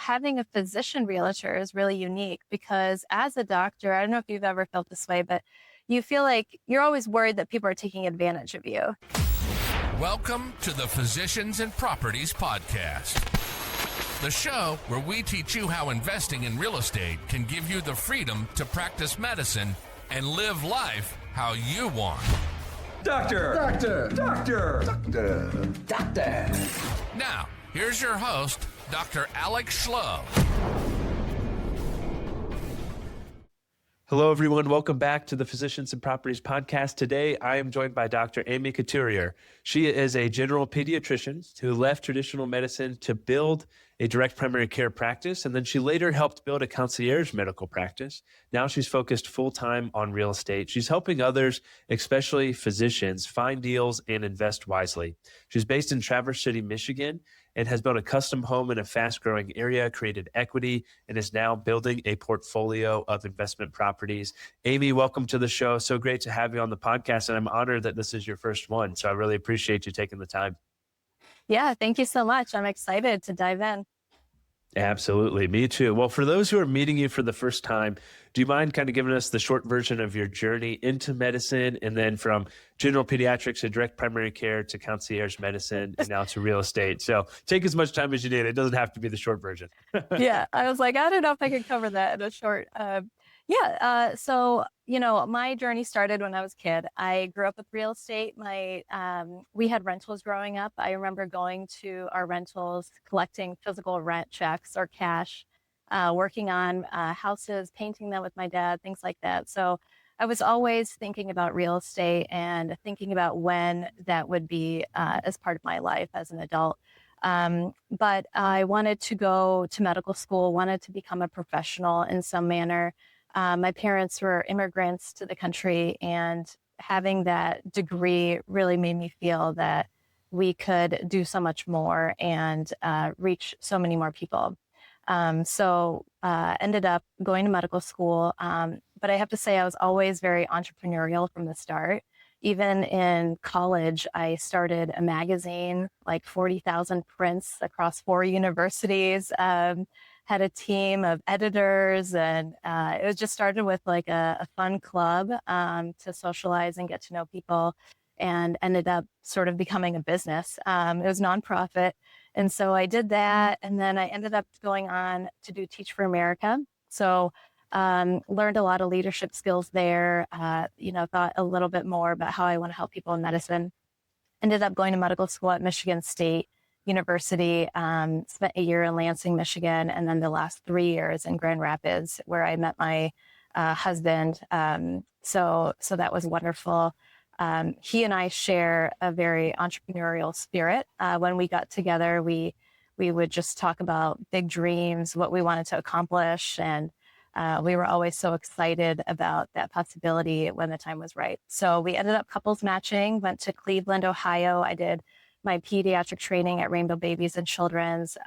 having a physician realtor is really unique because as a doctor, I don't know if you've ever felt this way, but you feel like you're always worried that people are taking advantage of you. Welcome to the Physicians and Properties Podcast, the show where we teach you how investing in real estate can give you the freedom to practice medicine and live life how you want. Doctor! Doctor! Doctor! Doctor! Doctor! Now, here's your host, Dr. Alex Schlow. Hello, everyone. Welcome back to the Physicians and Properties Podcast. Today, I am joined by Dr. ಖěří Couturier. She is a general pediatrician who left traditional medicine to build a direct primary care practice, and then she later helped build a concierge medical practice. Now she's focused full-time on real estate. She's helping others, especially physicians, find deals and invest wisely. She's based in Traverse City, Michigan, and has built a custom home in a fast-growing area, created equity, and is now building a portfolio of investment properties. Amy, welcome to the show. So great to have you on the podcast, and I'm honored that this is your first one. So I really appreciate you taking the time. Yeah, thank you so much. I'm excited to dive in. Absolutely. Me too. Well, for those who are meeting you for the first time, do you mind kind of giving us the short version of your journey into medicine and then from general pediatrics to direct primary care to concierge medicine and now to real estate? So take as much time as you need. It doesn't have to be the short version. Yeah, I was like, I don't know if I can cover that in a short. So, you know, my journey started when I was a kid. I grew up with real estate. We had rentals growing up. I remember going to our rentals, collecting physical rent checks or cash, working on houses, painting them with my dad, things like that. So I was always thinking about real estate and thinking about when that would be as part of my life as an adult. But I wanted to go to medical school, wanted to become a professional in some manner. My parents were immigrants to the country, and having that degree really made me feel that we could do so much more and reach so many more people. So ended up going to medical school. But I have to say I was always very entrepreneurial from the start. Even in college, I started a magazine, like 40,000 prints across 4 universities. Had a team of editors, and it was just started with like a fun club to socialize and get to know people, and ended up sort of becoming a business. It was nonprofit. And so I did that. And then I ended up going on to do Teach for America. So learned a lot of leadership skills there, thought a little bit more about how I want to help people in medicine. Ended up going to medical school at Michigan State University, spent a year in Lansing, Michigan, and then the last 3 years in Grand Rapids, where I met my husband. So that was wonderful. He and I share a very entrepreneurial spirit. When we got together, we would just talk about big dreams, what we wanted to accomplish, and we were always so excited about that possibility when the time was right. So we ended up couples matching, went to Cleveland, Ohio. I did my pediatric training at Rainbow Babies and Children's,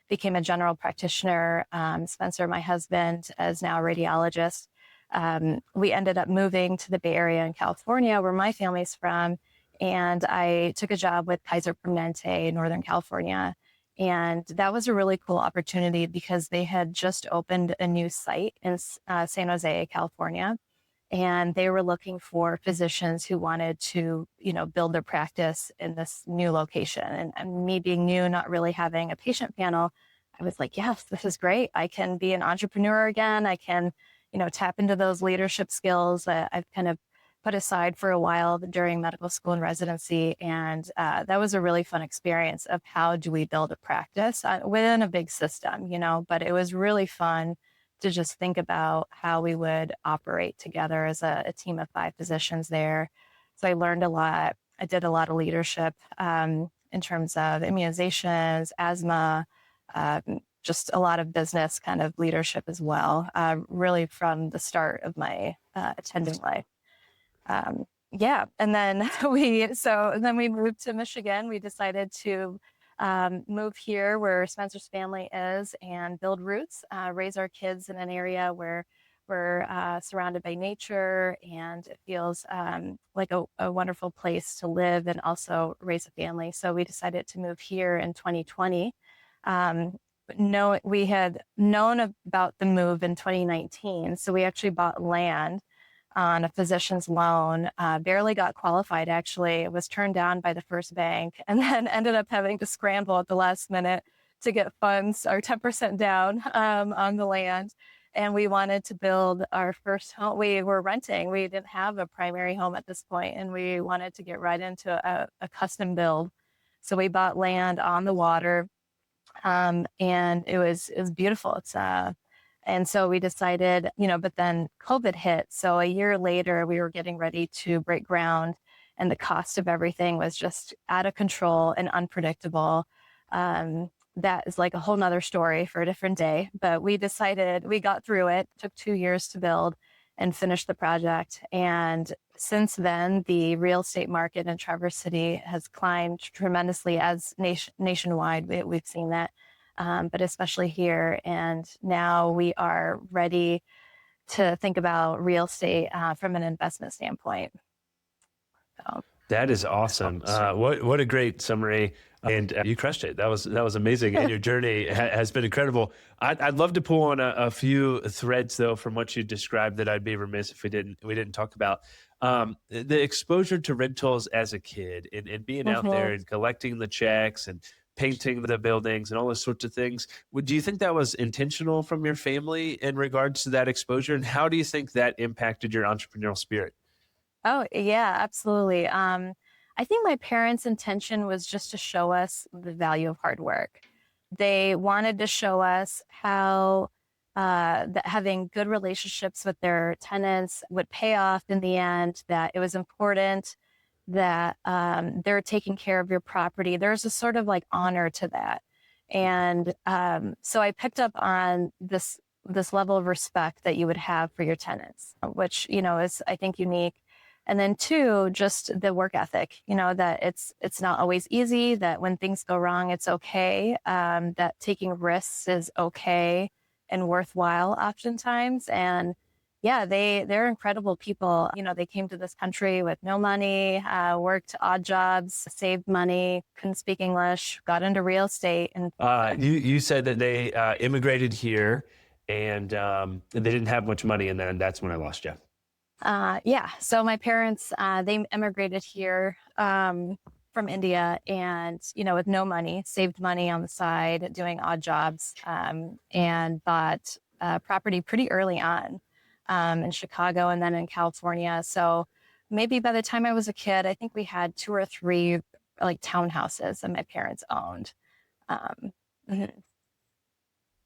became a general practitioner. Spencer, my husband, is now a radiologist. We ended up moving to the Bay Area in California, where my family's from. And I took a job with Kaiser Permanente, Northern California. And that was a really cool opportunity because they had just opened a new site in San Jose, California. And they were looking for physicians who wanted to, build their practice in this new location. And me being new, not really having a patient panel, I was like, yes, this is great. I can be an entrepreneur again. I can, tap into those leadership skills that I've kind of put aside for a while during medical school and residency. And that was a really fun experience of how do we build a practice within a big system, but it was really fun to just think about how we would operate together as a team of 5 physicians there. So I learned a lot. I did a lot of leadership in terms of immunizations, asthma, just a lot of business kind of leadership as well, really from the start of my attending life. And then we moved to Michigan. We decided to move here where Spencer's family is and build roots, raise our kids in an area where we're surrounded by nature, and it feels like a wonderful place to live and also raise a family. So we decided to move here in 2020. we had known about the move in 2019. So we actually bought land on a physician's loan, barely got qualified, actually. It was turned down by the first bank, and then ended up having to scramble at the last minute to get funds, or 10% down on the land. And we wanted to build our first home. We were renting. We didn't have a primary home at this point, and we wanted to get right into a custom build. So we bought land on the water, and it was beautiful. And so we decided, but then COVID hit. So a year later, we were getting ready to break ground, and the cost of everything was just out of control and unpredictable. That is like a whole nother story for a different day. But we decided, we got through it, took 2 years to build and finish the project. And since then, the real estate market in Traverse City has climbed tremendously, as nationwide. We've seen that. But especially here. And now we are ready to think about real estate from an investment standpoint. So. That is awesome. What a great summary. And you crushed it. That was amazing. And your journey has been incredible. I'd love to pull on a few threads, though, from what you described that I'd be remiss if we didn't talk about. The exposure to rentals as a kid, and being out there and collecting the checks and painting the buildings and all those sorts of things. Do you think that was intentional from your family in regards to that exposure? And how do you think that impacted your entrepreneurial spirit? Oh, yeah, absolutely. I think my parents' intention was just to show us the value of hard work. They wanted to show us how that having good relationships with their tenants would pay off in the end, that it was important, that they're taking care of your property. There's a sort of like honor to that. And so I picked up on this level of respect that you would have for your tenants, which, is, I think, unique. And then two, just the work ethic, that it's not always easy, that when things go wrong, it's okay, that taking risks is okay and worthwhile oftentimes. And yeah, they're incredible people. They came to this country with no money, worked odd jobs, saved money, couldn't speak English, got into real estate. And you said that they immigrated here and they didn't have much money, and then that's when I lost you. Yeah. So my parents, they immigrated here from India, and, with no money, saved money on the side, doing odd jobs, and bought property pretty early on in Chicago and then in California. So maybe by the time I was a kid, I think we had 2 or 3 like townhouses that my parents owned.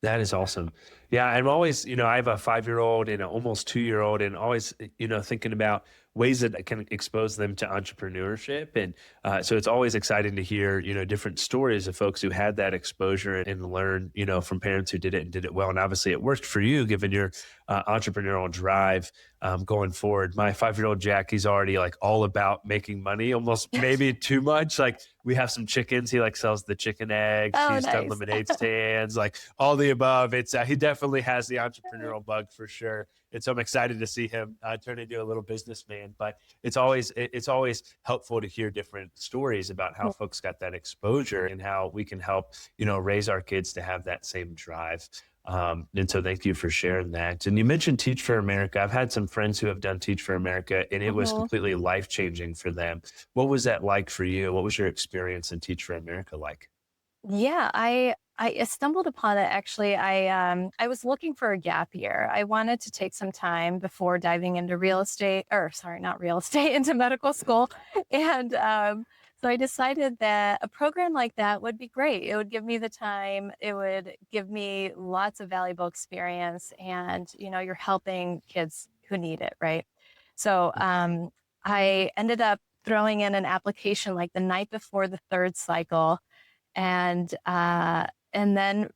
That is awesome. Yeah, I'm always, I have a 5-year-old and an almost 2-year-old, and always, thinking about ways that I can expose them to entrepreneurship. And so it's always exciting to hear, different stories of folks who had that exposure and learn, from parents who did it and did it well. And obviously it worked for you, given your entrepreneurial drive going forward. My 5-year-old Jack, he's already like all about making money, almost maybe too much. Like, we have some chickens. He like sells the chicken eggs. Oh, He's done nice. lemonade stands, like all the above. It's he definitely has the entrepreneurial bug for sure. And so I'm excited to see him turn into a little businessman. But it's always helpful to hear different stories about how folks got that exposure and how we can help, raise our kids to have that same drive. And so thank you for sharing that. And you mentioned Teach for America. I've had some friends who have done Teach for America, and it was completely life-changing for them. What was that like for you? What was your experience in Teach for America like? Yeah, I stumbled upon it actually. I was looking for a gap year. I wanted to take some time before diving into into medical school. And so I decided that a program like that would be great. It would give me the time. It would give me lots of valuable experience, and you're helping kids who need it, right? So I ended up throwing in an application like the night before the 3rd cycle, and then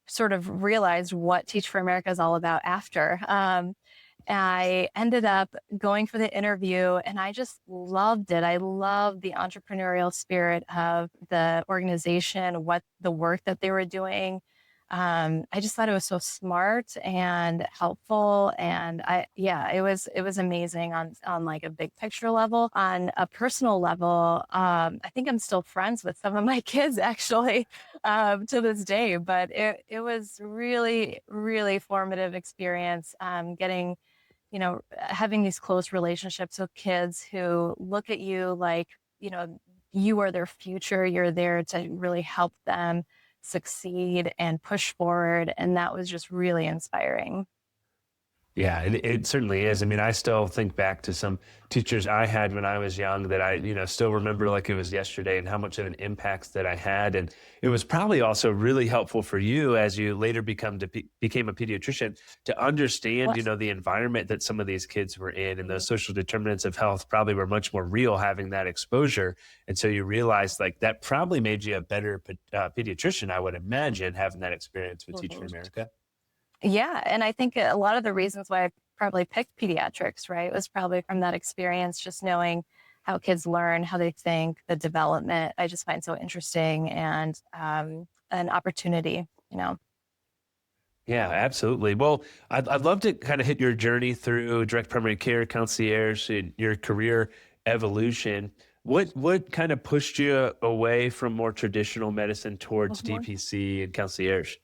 sort of realized what Teach for America is all about after. I ended up going for the interview, and I just loved it. I loved the entrepreneurial spirit of the organization, what the work that they were doing. I just thought it was so smart and helpful. And it was amazing on like a big picture level. On a personal level, I think I'm still friends with some of my kids actually, to this day, but it was really, really formative experience, getting, having these close relationships with kids who look at you like, you are their future. You're there to really help them succeed and push forward. And that was just really inspiring. Yeah, it certainly is. I mean, I still think back to some teachers I had when I was young that I, still remember like it was yesterday, and how much of an impact that I had. And it was probably also really helpful for you as you later became a pediatrician to understand, the environment that some of these kids were in, and those social determinants of health probably were much more real having that exposure. And so you realized like that probably made you a better pediatrician, I would imagine, having that experience with Teaching America. Yeah. And I think a lot of the reasons why I probably picked pediatrics, right, was probably from that experience, just knowing how kids learn, how they think, the development, I just find so interesting, and an opportunity, Yeah, absolutely. Well, I'd love to kind of hit your journey through direct primary care, concierge, and your career evolution. What kind of pushed you away from more traditional medicine towards DPC and concierge?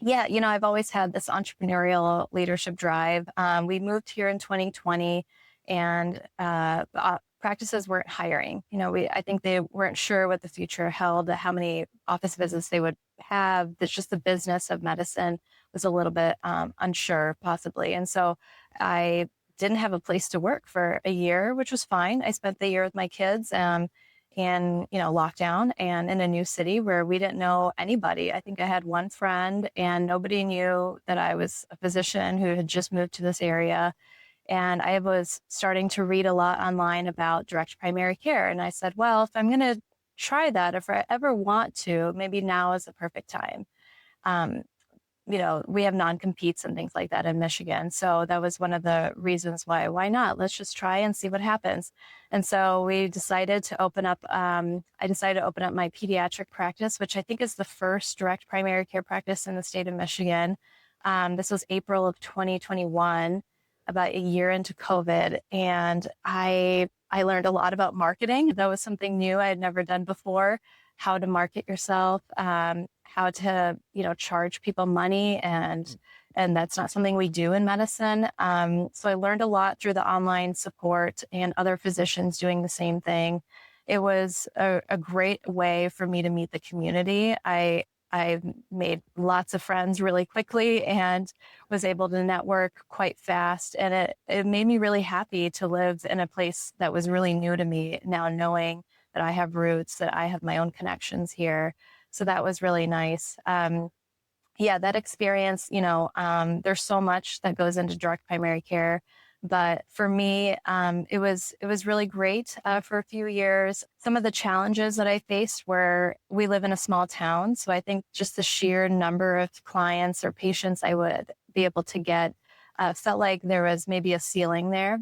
Yeah, I've always had this entrepreneurial leadership drive. We moved here in 2020, and practices weren't hiring. I think they weren't sure what the future held, how many office visits they would have. It's just the business of medicine was a little bit unsure, possibly. And so I didn't have a place to work for a year, which was fine. I spent the year with my kids. And lockdown, and in a new city where we didn't know anybody. I think I had one friend, and nobody knew that I was a physician who had just moved to this area. And I was starting to read a lot online about direct primary care. And I said, well, if I'm going to try that, if I ever want to, maybe now is the perfect time. We have non-competes and things like that in Michigan. So that was one of the reasons why not? Let's just try and see what happens. And so we decided to open up, I decided to open up my pediatric practice, which I think is the first direct primary care practice in the state of Michigan. This was April of 2021, about a year into COVID. And I learned a lot about marketing. That was something new I had never done before. How to market yourself, how to, charge people money. And that's not something we do in medicine. So I learned a lot through the online support and other physicians doing the same thing. It was a great way for me to meet the community. I made lots of friends really quickly and was able to network quite fast. And it made me really happy to live in a place that was really new to me, now knowing that I have roots, that I have my own connections here. So that was really nice. That experience, there's so much that goes into direct primary care. But for me, it was really great for a few years. Some of the challenges that I faced were, we live in a small town. So I think just the sheer number of clients or patients I would be able to get felt like there was maybe a ceiling there.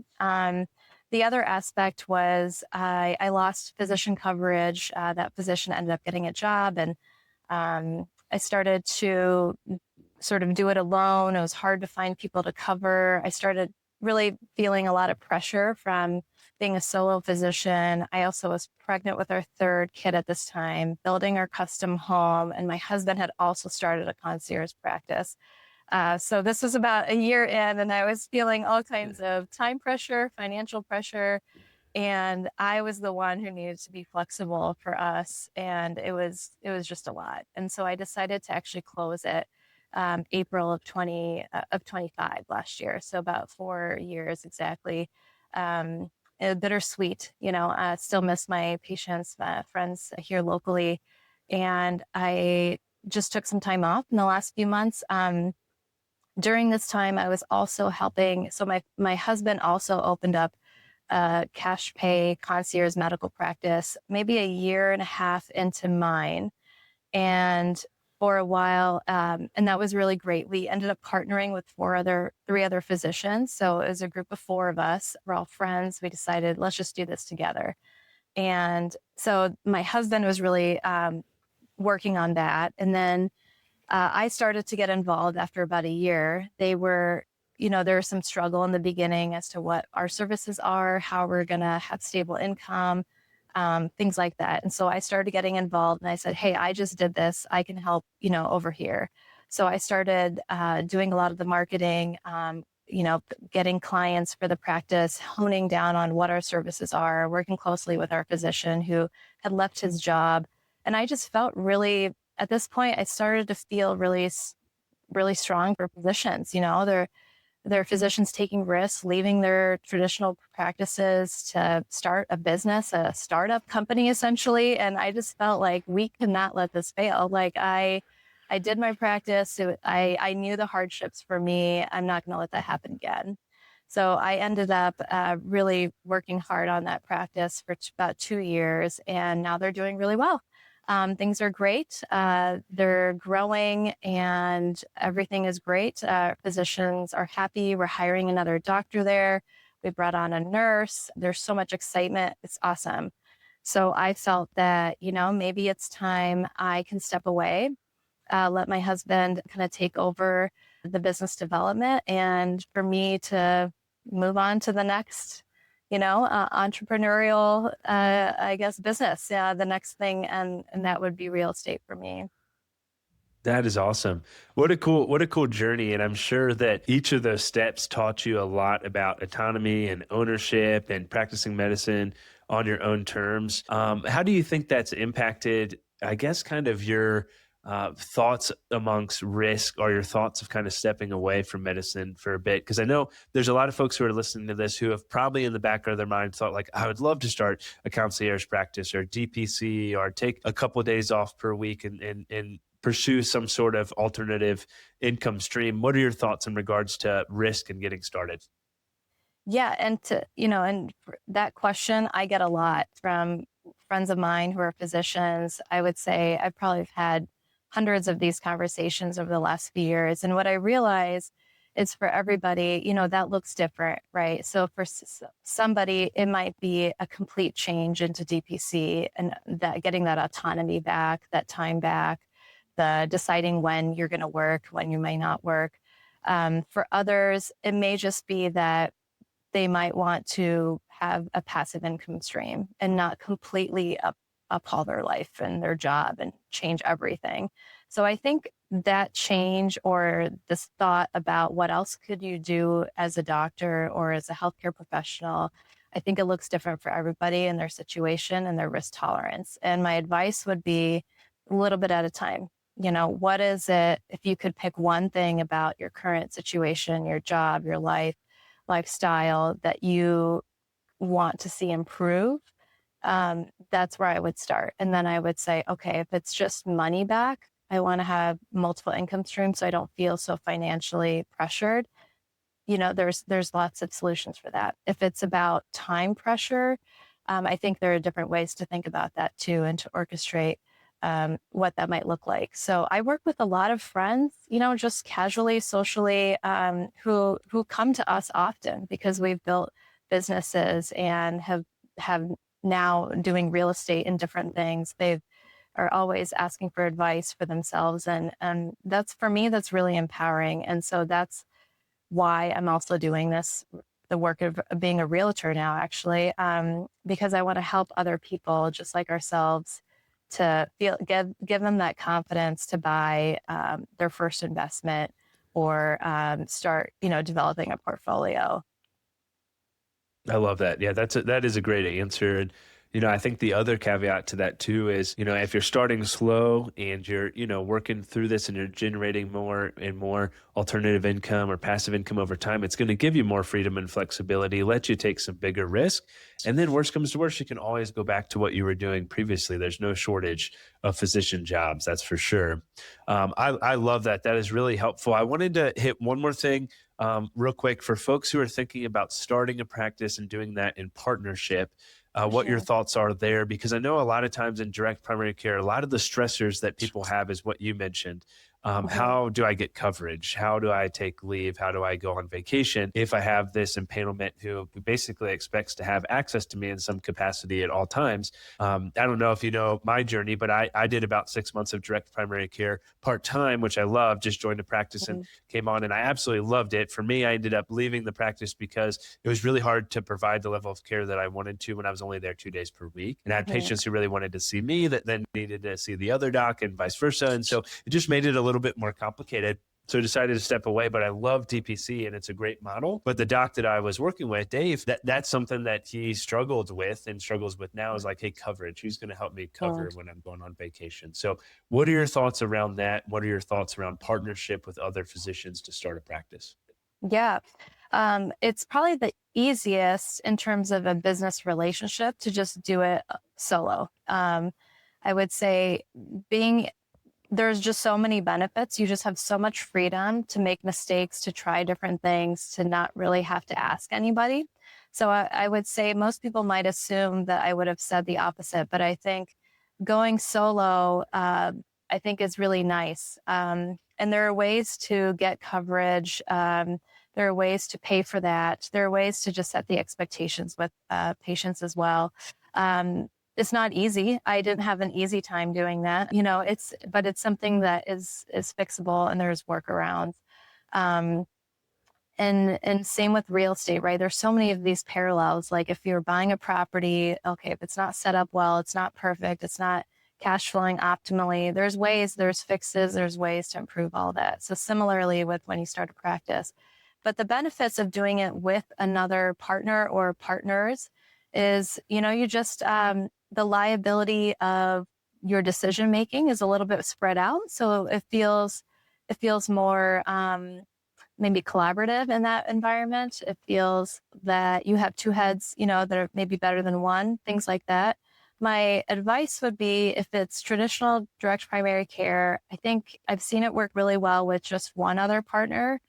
The other aspect was I lost physician coverage. That physician ended up getting a job, and I started to sort of do it alone. It was hard to find people to cover. I started really feeling a lot of pressure from being a solo physician. I also was pregnant with our third kid at this time, building our custom home, and my husband had also started a concierge practice. So this was about a year in, and I was feeling all kinds of time pressure, financial pressure, and I was the one who needed to be flexible for us, and it was just a lot. And so I decided to actually close it April of 25 last year, so about 4 years exactly. Bittersweet, still miss my patients, friends here locally, and I just took some time off in the last few months. During this time, I was also helping. So my husband also opened up a cash pay concierge medical practice, maybe a year and a half into mine. And for a while, and that was really great. We ended up partnering with three other physicians. So it was a group of 4 of us. We're all friends. We decided, let's just do this together. And so my husband was really working on that. And then I started to get involved after about a year. There was some struggle in the beginning as to what our services are, how we're going to have stable income, things like that. And so I started getting involved and I said, hey, I just did this. I can help, over here. So I started doing a lot of the marketing, getting clients for the practice, honing down on what our services are, working closely with our physician who had left his job. And I just felt really, at this point, I started to feel really, really strong for physicians. They're physicians taking risks, leaving their traditional practices to start a business, a startup company, essentially. And I just felt like we could not let this fail. Like I did my practice. I knew the hardships for me. I'm not going to let that happen again. So I ended up really working hard on that practice for about 2 years, and now they're doing really well. Things are great. They're growing and everything is great. Physicians are happy. We're hiring another doctor there. We brought on a nurse. There's so much excitement. It's awesome. So I felt that, maybe it's time I can step away, let my husband kind of take over the business development, and for me to move on to the next entrepreneurial, business. Yeah, the next thing, and that would be real estate for me. That is awesome. What a cool journey. And I'm sure that each of those steps taught you a lot about autonomy and ownership and practicing medicine on your own terms. How do you think that's impacted, I guess, kind of your thoughts amongst risk, or your thoughts of kind of stepping away from medicine for a bit? Because I know there's a lot of folks who are listening to this who have probably in the back of their mind thought like, I would love to start a concierge practice or DPC, or take a couple of days off per week and pursue some sort of alternative income stream. What are your thoughts in regards to risk and getting started? Yeah, and that question I get a lot from friends of mine who are physicians. I would say I probably have had hundreds of these conversations over the last few years. And what I realize is for everybody, that looks different, right? So for somebody, it might be a complete change into DPC, and that getting that autonomy back, that time back, the deciding when you're going to work, when you may not work. For others, it may just be that they might want to have a passive income stream and not completely uphaul their life and their job and change everything. So I think that change, or this thought about what else could you do as a doctor or as a healthcare professional, I think it looks different for everybody and their situation and their risk tolerance. And my advice would be a little bit at a time. What is it, if you could pick one thing about your current situation, your job, your lifestyle that you want to see improve, that's where I would start. And then I would say, okay, if it's just money back, I want to have multiple income streams so I don't feel so financially pressured. There's lots of solutions for that. If it's about time pressure, I think there are different ways to think about that too, and to orchestrate what that might look like. So I work with a lot of friends, just casually, socially, who come to us often because we've built businesses and have now doing real estate and different things. They are always asking for advice for themselves. And that's, for me, that's really empowering. And so that's why I'm also doing this, the work of being a realtor now, actually, because I want to help other people just like ourselves to give them that confidence to buy their first investment, or start, developing a portfolio. I love that. Yeah, that is a great answer. And, I think the other caveat to that too is, if you're starting slow and you're, working through this and you're generating more and more alternative income or passive income over time, it's going to give you more freedom and flexibility, let you take some bigger risk. And then worst comes to worst, you can always go back to what you were doing previously. There's no shortage of physician jobs, that's for sure. I love that. That is really helpful. I wanted to hit one more thing real quick for folks who are thinking about starting a practice and doing that in partnership. What your thoughts are there, because I know a lot of times in direct primary care, a lot of the stressors that people have is what you mentioned. How do I get coverage? How do I take leave? How do I go on vacation if I have this empanelment who basically expects to have access to me in some capacity at all times? I don't know if you know my journey, but I did about 6 months of direct primary care part-time, which I loved, just joined the practice and came on, and I absolutely loved it. For me, I ended up leaving the practice because it was really hard to provide the level of care that I wanted to when I was only there 2 days per week. And I had patients who really wanted to see me that then needed to see the other doc and vice versa. And so it just made it a little bit more complicated. So I decided to step away, but I love DPC and it's a great model. But the doc that I was working with, Dave, that's something that he struggled with and struggles with now is like, hey, coverage. Who's going to help me cover when I'm going on vacation? So what are your thoughts around that? What are your thoughts around partnership with other physicians to start a practice? Yeah. It's probably the easiest in terms of a business relationship to just do it solo. I would say there's just so many benefits. You just have so much freedom to make mistakes, to try different things, to not really have to ask anybody. So I would say most people might assume that I would have said the opposite, but I think going solo, I think is really nice. And there are ways to get coverage. There are ways to pay for that. There are ways to just set the expectations with patients as well. It's not easy. I didn't have an easy time doing that, but it's something that is fixable and there's workarounds. And same with real estate, right? There's so many of these parallels. Like if you're buying a property, okay, if it's not set up well, it's not perfect, it's not cash flowing optimally, there's fixes, there's ways to improve all that. So similarly with when you start a practice. But the benefits of doing it with another partner or partners is, you just, the liability of your decision making is a little bit spread out. So it feels more maybe collaborative in that environment. It feels that you have two heads, that are maybe better than one, things like that. My advice would be if it's traditional direct primary care, I think I've seen it work really well with just one other partner.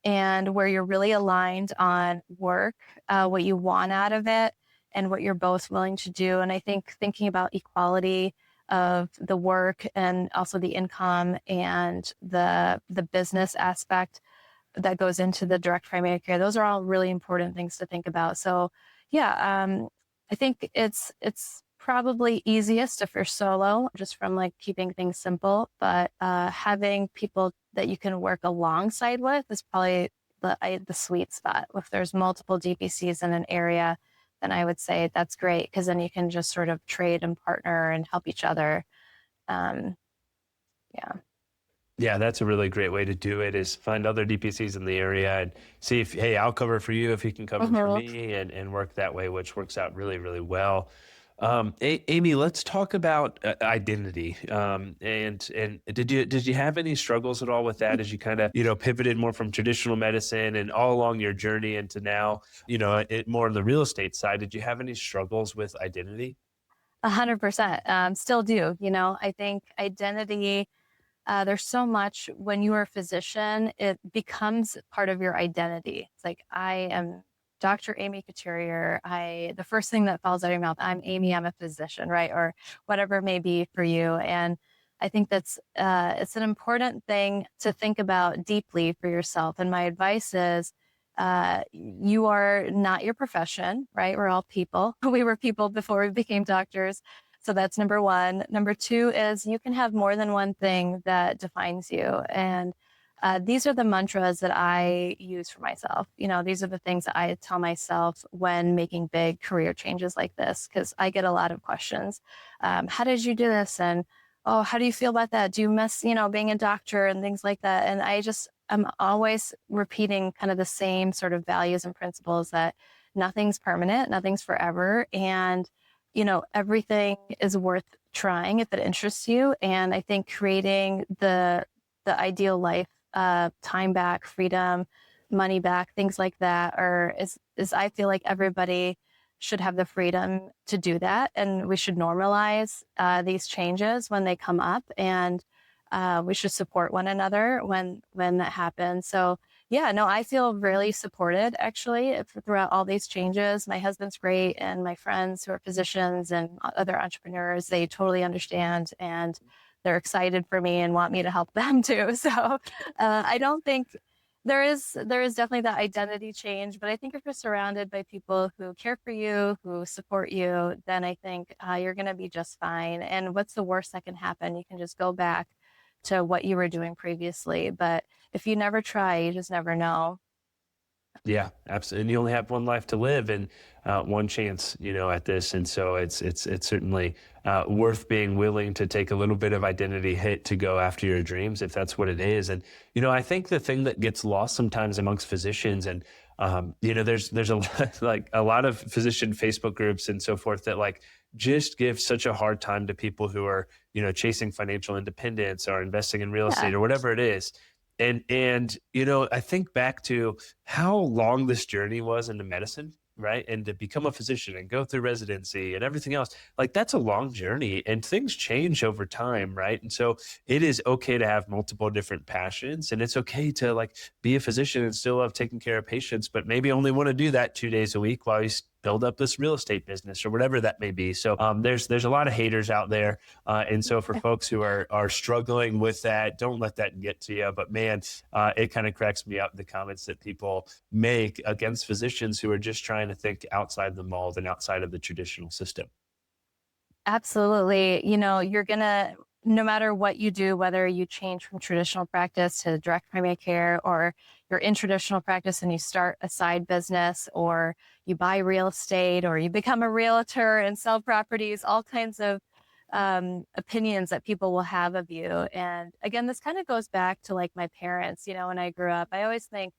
And where you're really aligned on work, what you want out of it, and what you're both willing to do. And I think thinking about equality of the work and also the income and the business aspect that goes into the direct primary care, those are all really important things to think about. So yeah, I think it's probably easiest if you're solo, just from like keeping things simple, but having people that you can work alongside with is probably the sweet spot. If there's multiple DPCs in an area, then I would say that's great because then you can just sort of trade and partner and help each other. Yeah. Yeah, that's a really great way to do it is find other DPCs in the area and see if, hey, I'll cover for you if you can cover for me and work that way, which works out really, really well. Amy, let's talk about identity. And did you have any struggles at all with that as you kind of, pivoted more from traditional medicine and all along your journey into now, more on the real estate side? Did you have any struggles with identity? 100%. Still do. I think identity, there's so much when you are a physician, it becomes part of your identity. It's like, I am Dr. Amy Couturier. The first thing that falls out of your mouth, I'm Amy, I'm a physician, right? Or whatever it may be for you. And I think that's, it's an important thing to think about deeply for yourself. And my advice is, you are not your profession, right? We're all people. We were people before we became doctors. So that's number one. Number two is you can have more than one thing that defines you. And these are the mantras that I use for myself. These are the things that I tell myself when making big career changes like this, because I get a lot of questions. How did you do this? And, oh, how do you feel about that? Do you miss, being a doctor and things like that? And I'm always repeating kind of the same sort of values and principles that nothing's permanent, nothing's forever. And, everything is worth trying if it interests you. And I think creating the ideal life, time back, freedom, money back, things like that is I feel like everybody should have the freedom to do that. And we should normalize these changes when they come up, and we should support one another when that happens. So yeah, no, I feel really supported actually throughout all these changes. My husband's great, and my friends who are physicians and other entrepreneurs, they totally understand. And they're excited for me and want me to help them too. So I don't think there is definitely that identity change, but I think if you're surrounded by people who care for you, who support you, then I think you're going to be just fine. And what's the worst that can happen? You can just go back to what you were doing previously. But if you never try, you just never know. Yeah, absolutely. And you only have one life to live and one chance, at this. And so it's certainly worth being willing to take a little bit of identity hit to go after your dreams, if that's what it is. And, I think the thing that gets lost sometimes amongst physicians and, there's a lot, like a lot of physician Facebook groups and so forth that just give such a hard time to people who are, chasing financial independence or investing in real estate or whatever it is. And I think back to how long this journey was into medicine, right? And to become a physician and go through residency and everything else, that's a long journey and things change over time, right? And so it is okay to have multiple different passions, and it's okay to be a physician and still love taking care of patients, but maybe only want to do that 2 days a week while you build up this real estate business or whatever that may be. So there's a lot of haters out there. And so for folks who are struggling with that, don't let that get to you. But man, it kind of cracks me up, the comments that people make against physicians who are just trying to think outside the mold and outside of the traditional system. Absolutely. You're going to, no matter what you do, whether you change from traditional practice to direct primary care, or you're in traditional practice and you start a side business, or you buy real estate, or you become a realtor and sell properties, all kinds of opinions that people will have of you. And again, this kind of goes back to my parents, when I grew up. I always think,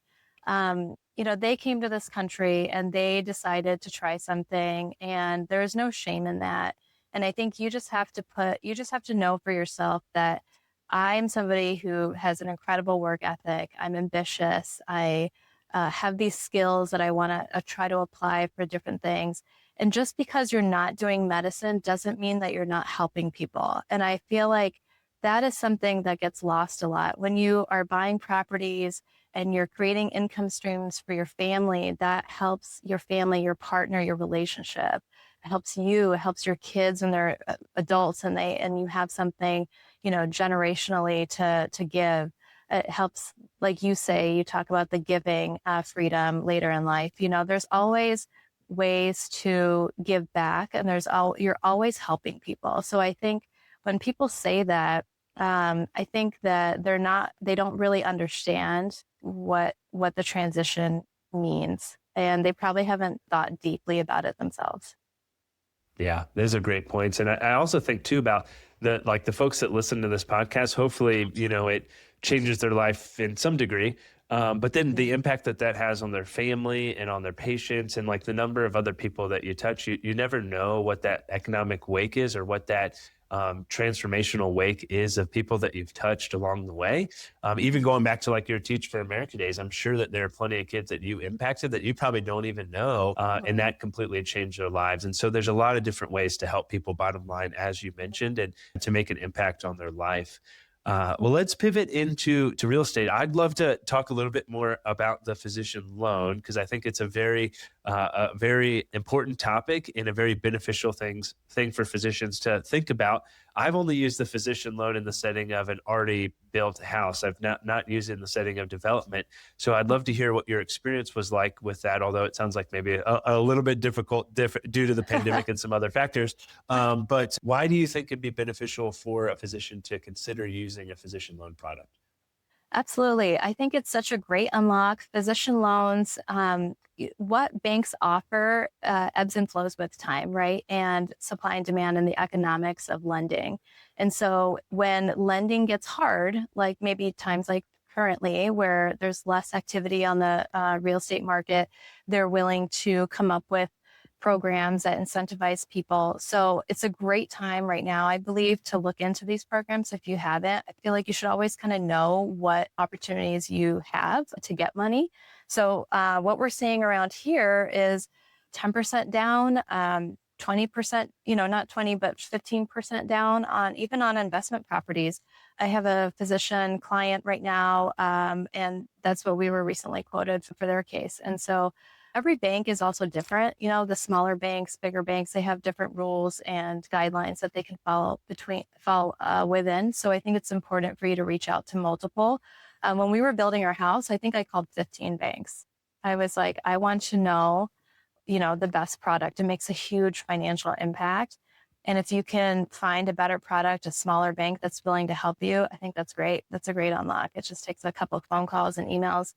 they came to this country and they decided to try something, and there's no shame in that. And I think you just have to know for yourself that I'm somebody who has an incredible work ethic. I'm ambitious. I have these skills that I want to try to apply for different things. And just because you're not doing medicine doesn't mean that you're not helping people. And I feel like that is something that gets lost a lot. When you are buying properties and you're creating income streams for your family, that helps your family, your partner, your relationship. It helps you, it helps your kids when they're adults and you have something, generationally to give. It helps, like you say, you talk about the giving freedom later in life. There's always ways to give back, and you're always helping people. So I think when people say that, I think that they don't really understand what the transition means, and they probably haven't thought deeply about it themselves. Yeah, those are great points. And I also think too about the folks that listen to this podcast, hopefully, it changes their life in some degree. But then the impact that has on their family and on their patients and the number of other people that you touch, you never know what that economic wake is, or what that transformational wake is of people that you've touched along the way. Even going back to your Teach for America days, I'm sure that there are plenty of kids that you impacted that you probably don't even know, and that completely changed their lives. And so there's a lot of different ways to help people, bottom line, as you mentioned, and to make an impact on their life. Well, let's pivot into real estate. I'd love to talk a little bit more about the physician loan, because I think it's a very important topic and a very beneficial thing for physicians to think about. I've only used the physician loan in the setting of an already built house. I've not used it in the setting of development. So I'd love to hear what your experience was like with that, although it sounds like maybe a little bit difficult due to the pandemic and some other factors. But why do you think it'd be beneficial for a physician to consider using a physician loan product? Absolutely. I think it's such a great unlock. Physician loans, what banks offer ebbs and flows with time, right? And supply and demand and the economics of lending. And so when lending gets hard, like maybe times like currently where there's less activity on the real estate market, they're willing to come up with programs that incentivize people. So it's a great time right now, I believe, to look into these programs. If you haven't, I feel like you should always kind of know what opportunities you have to get money. So what we're seeing around here is 10% down, 20%, not 20, but 15% down even on investment properties. I have a physician client right now, and that's what we were recently quoted for their case. And so Every bank is also different. The smaller banks, bigger banks, they have different rules and guidelines that they can fall within. So I think it's important for you to reach out to multiple. When we were building our house, I think I called 15 banks. I was like, I want to know, the best product. It makes a huge financial impact. And if you can find a better product, a smaller bank that's willing to help you, I think that's great. That's a great unlock. It just takes a couple of phone calls and emails.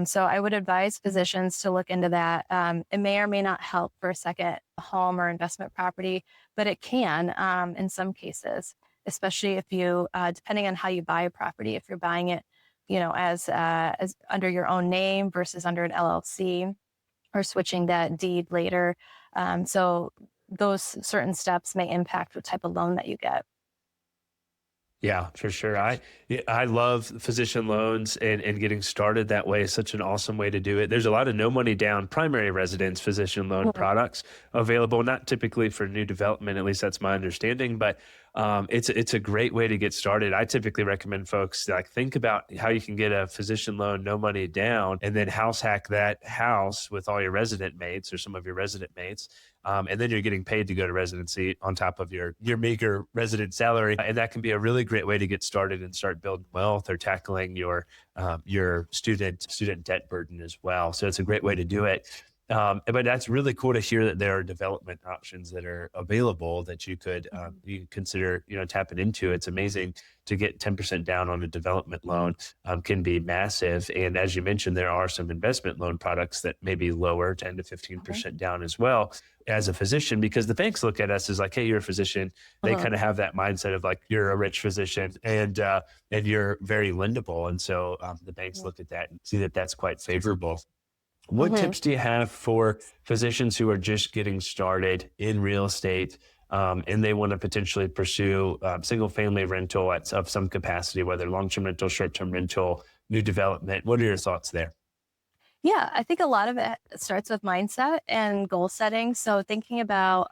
So I would advise physicians to look into that. It may or may not help for a second home or investment property, but it can in some cases, especially if you, depending on how you buy a property, if you're buying it, as under your own name versus under an LLC, or switching that deed later. So those certain steps may impact what type of loan that you get. Yeah, for sure. I love physician loans and getting started that way is such an awesome way to do it. There's a lot of no money down primary residence physician loan products available, not typically for new development, at least that's my understanding, but it's a great way to get started. I typically recommend folks think about how you can get a physician loan, no money down, and then house hack that house with all your resident mates or some of your resident mates. And then you're getting paid to go to residency on top of your meager resident salary. And that can be a really great way to get started and start building wealth or tackling your student debt burden as well. So it's a great way to do it. But that's really cool to hear that there are development options that are available that you could you consider tapping into. It's amazing to get 10% down on a development loan can be massive. And as you mentioned, there are some investment loan products that may be lower, 10 to 15% down as well as a physician, because the banks look at us as like, hey, you're a physician. They kind of have that mindset of like, you're a rich physician and you're very lendable. And so the banks look at that and see that that's quite favorable. What tips do you have for physicians who are just getting started in real estate and they want to potentially pursue single family rental of some capacity, whether long-term rental, short-term rental, new development? What are your thoughts there? Yeah, I think a lot of it starts with mindset and goal setting. So thinking about,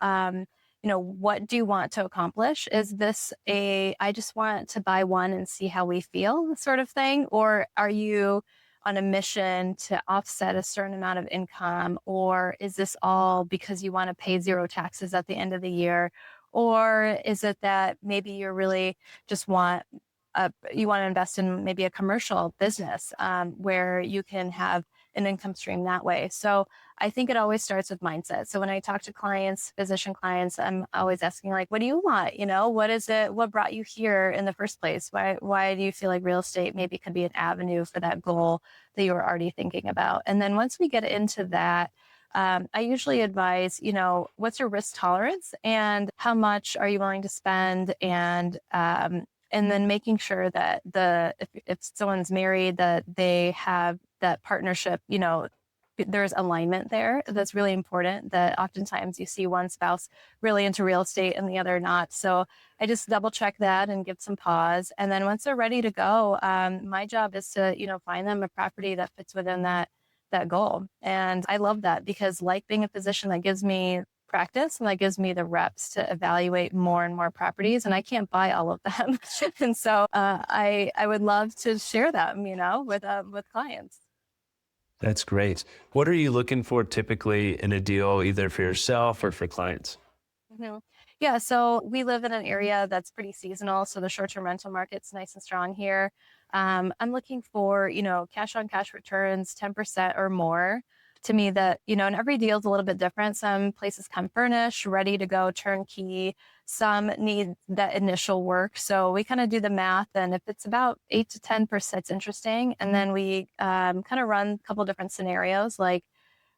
what do you want to accomplish? Is this I just want to buy one and see how we feel sort of thing? Or are you on a mission to offset a certain amount of income? Or is this all because you want to pay zero taxes at the end of the year? Or is it that maybe you really just you want to invest in maybe a commercial business where you can have an income stream that way? So I think it always starts with mindset. So when I talk to clients, physician clients, I'm always asking what do you want? What is it? What brought you here in the first place? Why do you feel like real estate maybe could be an avenue for that goal that you were already thinking about? And then once we get into that, I usually advise, what's your risk tolerance and how much are you willing to spend? And then making sure that if someone's married, that they have that partnership, there's alignment there. That's really important, that oftentimes you see one spouse really into real estate and the other not. So I just double check that and give some pause. And then once they're ready to go, my job is to, find them a property that fits within that goal. And I love that because being a physician, that gives me practice and that gives me the reps to evaluate more and more properties, and I can't buy all of them. And so I would love to share them, with clients. That's great. What are you looking for typically in a deal, either for yourself or for clients? Yeah, so we live in an area that's pretty seasonal. So the short-term rental market's nice and strong here. I'm looking for, cash on cash returns, 10% or more. To me, that, and every deal is a little bit different. Some places come furnished, ready to go, turnkey. Some need that initial work. So we kind of do the math. And if it's about 8 to 10%, it's interesting. And then we kind of run a couple different scenarios. Like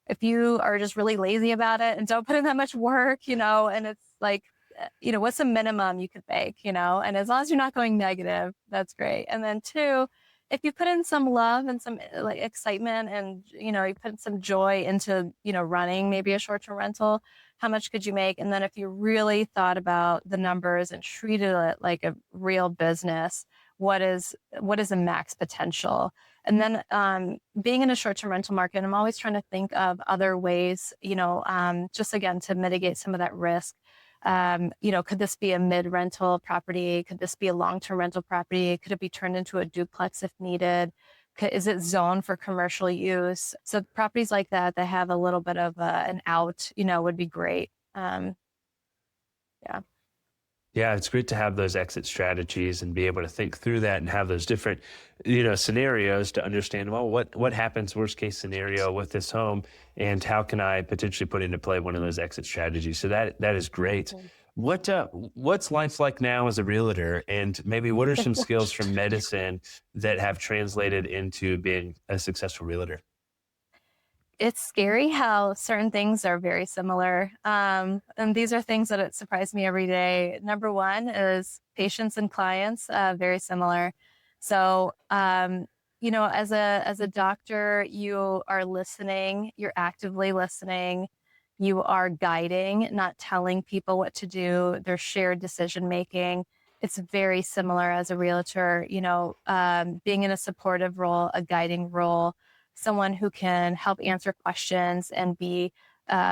if you are just really lazy about it and don't put in that much work, and it's like, what's the minimum you could make, and as long as you're not going negative, that's great. And then 2, if you put in some love and some excitement and, you put some joy into, running maybe a short-term rental, how much could you make? And then if you really thought about the numbers and treated it like a real business, what is the max potential? And then being in a short-term rental market, I'm always trying to think of other ways, just again, to mitigate some of that risk. Could this be a mid-rental property? Could this be a long-term rental property? Could it be turned into a duplex if needed? Is it zoned for commercial use? So properties like that have a little bit of an out, would be great. Yeah. Yeah, it's great to have those exit strategies and be able to think through that and have those different, scenarios to understand, well, what happens worst case scenario with this home and how can I potentially put into play one of those exit strategies? So that is great. What's life like now as a realtor, and maybe what are some skills from medicine that have translated into being a successful realtor? It's scary how certain things are very similar. And these are things that surprise me every day. Number one is patients and clients, very similar. So, as a doctor, you are listening, you're actively listening, you are guiding, not telling people what to do. There's shared decision making. It's very similar as a realtor, being in a supportive role, a guiding role, someone who can help answer questions and be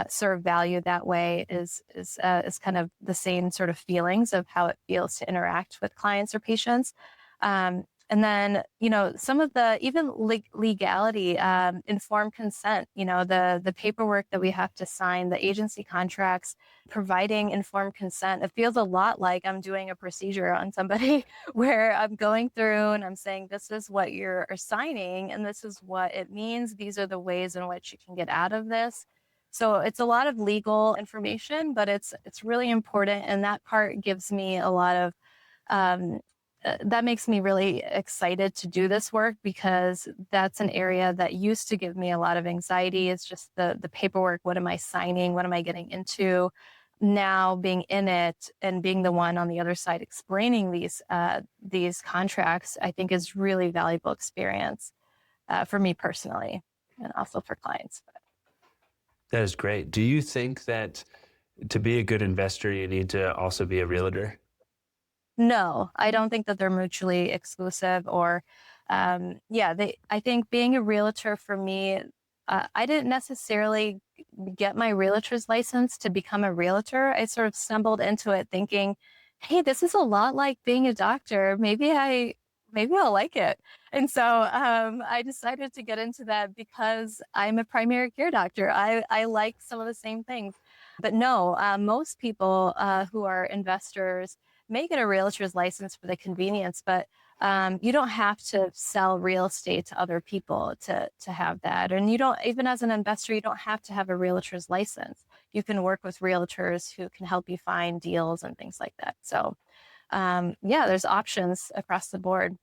serve value that way is kind of the same sort of feelings of how it feels to interact with clients or patients. And then, some of the even legality, informed consent, the paperwork that we have to sign, the agency contracts, providing informed consent. It feels a lot like I'm doing a procedure on somebody where I'm going through and I'm saying, this is what you're signing and this is what it means. These are the ways in which you can get out of this. So it's a lot of legal information, but it's really important. And that part gives me a lot of, that makes me really excited to do this work because that's an area that used to give me a lot of anxiety. It's just the paperwork. What am I signing? What am I getting into? Now being in it and being the one on the other side explaining these contracts, I think is really valuable experience for me personally and also for clients. That is great. Do you think that to be a good investor, you need to also be a realtor? No, I don't think that they're mutually exclusive or, I think being a realtor for me, I didn't necessarily get my realtor's license to become a realtor. I sort of stumbled into it thinking, hey, this is a lot like being a doctor. Maybe I'll like it. And so I decided to get into that because I'm a primary care doctor. I like some of the same things. But no, most people who are investors may get a realtor's license for the convenience, but you don't have to sell real estate to other people to have that. And you don't, even as an investor, you don't have to have a realtor's license. You can work with realtors who can help you find deals and things like that. So there's options across the board.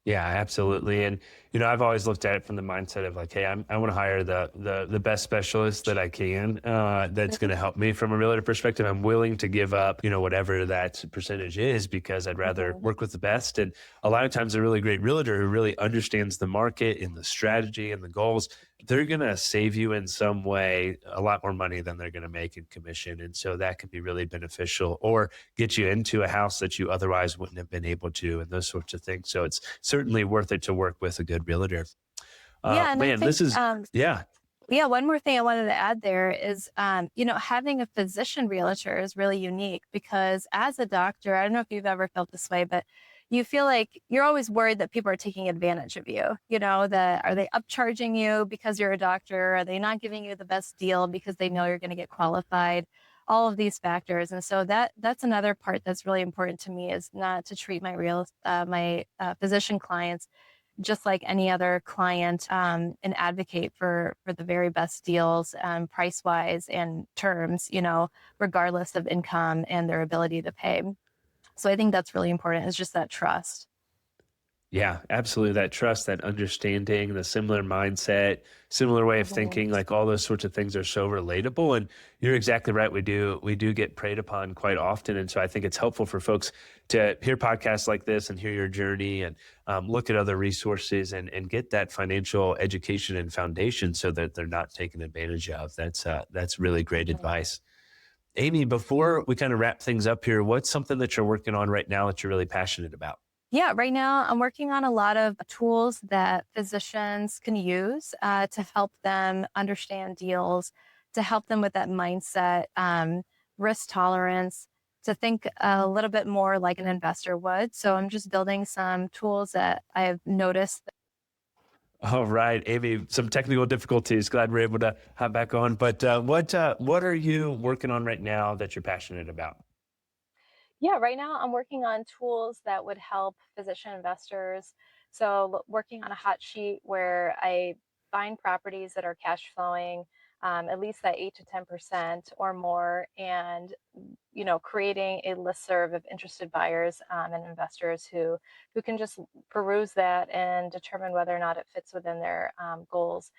Yeah, absolutely. And, I've always looked at it from the mindset of like, hey, I want to hire the best specialist that I can, that's going to help me from a realtor perspective. I'm willing to give up, whatever that percentage is because I'd rather work with the best. And a lot of times a really great realtor who really understands the market and the strategy and the goals, they're going to save you in some way a lot more money than they're going to make in commission. And so that can be really beneficial or get you into a house that you otherwise wouldn't have been able to and those sorts of things. So it's certainly worth it to work with a good realtor. Yeah, and I Man, think, this is, yeah. yeah, one more thing I wanted to add there is, having a physician realtor is really unique because as a doctor, I don't know if you've ever felt this way, but you feel like you're always worried that people are taking advantage of you. That are they upcharging you because you're a doctor? Are they not giving you the best deal because they know you're going to get qualified? All of these factors. And so that's another part that's really important to me is not to treat my physician clients just like any other client, and advocate for the very best deals, price wise and terms, regardless of income and their ability to pay. So I think that's really important. It's just that trust. Yeah, absolutely. That trust, that understanding, the similar mindset, similar way of thinking, like all those sorts of things are so relatable. And you're exactly right. We do get preyed upon quite often. And so I think it's helpful for folks to hear podcasts like this and hear your journey and look at other resources and get that financial education and foundation so that they're not taken advantage of. That's really great advice. Amy, before we kind of wrap things up here, what's something that you're working on right now that you're really passionate about? Yeah, right now I'm working on a lot of tools that physicians can use to help them understand deals, to help them with that mindset, risk tolerance, to think a little bit more like an investor would. So I'm just building some tools that I've noticed All right, Amy, some technical difficulties. Glad we're able to hop back on. But what are you working on right now that you're passionate about? Yeah, right now I'm working on tools that would help physician investors. So working on a hot sheet where I find properties that are cash flowing, at least that 8 to 10% or more, and creating a listserv of interested buyers and investors who can just peruse that and determine whether or not it fits within their goals.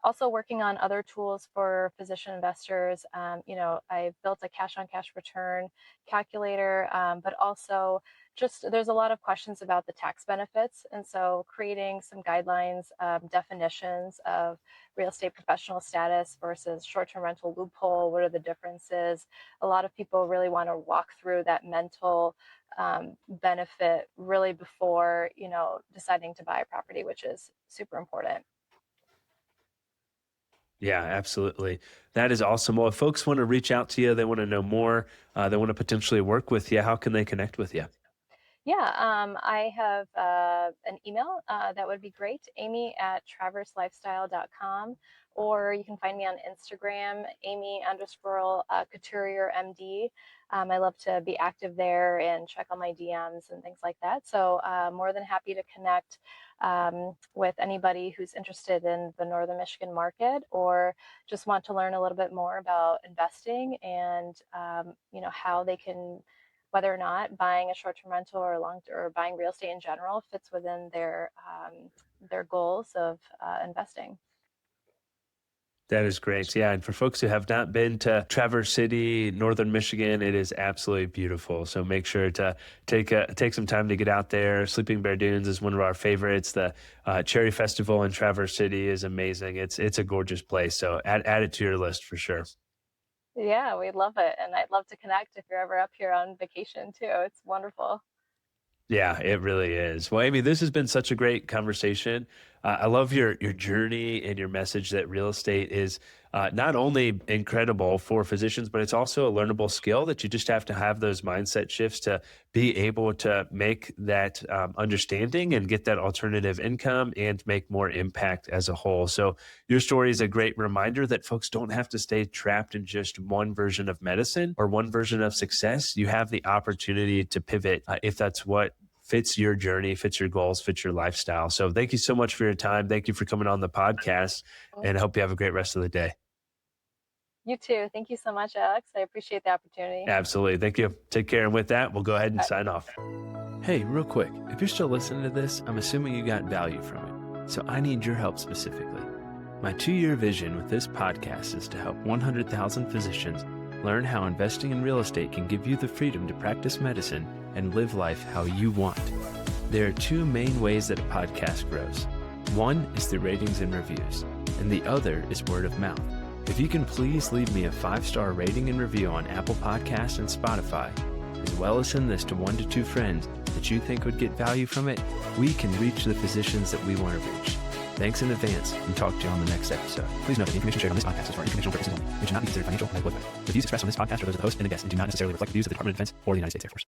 Also working on other tools for physician investors. I built a cash on cash return calculator, but also just there's a lot of questions about the tax benefits. And so creating some guidelines, definitions of real estate professional status versus short-term rental loophole. What are the differences? A lot of people really want to walk through that mental benefit really before, deciding to buy a property, which is super important. Yeah, absolutely. That is awesome. Well, if folks want to reach out to you, they want to know more, they want to potentially work with you, how can they connect with you? Yeah, I have an email that would be great, amy@traverselifestyle.com, or you can find me on Instagram, Amy_Couturier MD. I love to be active there and check on my DMs and things like that. So more than happy to connect with anybody who's interested in the Northern Michigan market or just want to learn a little bit more about investing and how they can, whether or not buying a short-term rental or buying real estate in general fits within their goals of investing. That is great. Yeah. And for folks who have not been to Traverse City, Northern Michigan, it is absolutely beautiful. So make sure to take some time to get out there. Sleeping Bear Dunes is one of our favorites. The Cherry Festival in Traverse City is amazing. It's a gorgeous place. So add it to your list for sure. Yeah, we'd love it. And I'd love to connect if you're ever up here on vacation too. It's wonderful. Yeah, it really is. Well, Amy, this has been such a great conversation. I love your journey and your message that real estate is not only incredible for physicians, but it's also a learnable skill that you just have to have those mindset shifts to be able to make that understanding and get that alternative income and make more impact as a whole. So your story is a great reminder that folks don't have to stay trapped in just one version of medicine or one version of success. You have the opportunity to pivot if that's what fits your journey, fits your goals, fits your lifestyle. So thank you so much for your time. Thank you for coming on the podcast, and I hope you have a great rest of the day. You too. Thank you so much, Alex. I appreciate the opportunity. Absolutely. Thank you. Take care. And with that, we'll go ahead and sign off. Hey, real quick, if you're still listening to this, I'm assuming you got value from it. So I need your help specifically. My 2-year vision with this podcast is to help 100,000 physicians learn how investing in real estate can give you the freedom to practice medicine and live life how you want. There are 2 main ways that a podcast grows. One is through ratings and reviews, and the other is word of mouth. If you can please leave me a 5-star rating and review on Apple Podcasts and Spotify, as well as send this to 1 to 2 friends that you think would get value from it, we can reach the physicians that we want to reach. Thanks in advance, and talk to you on the next episode. Please note that the information shared on this podcast is for informational purposes only. It should not be considered financial or medical advice. The views expressed on this podcast are those of the host and the guest and do not necessarily reflect the views of the Department of Defense or the United States Air Force.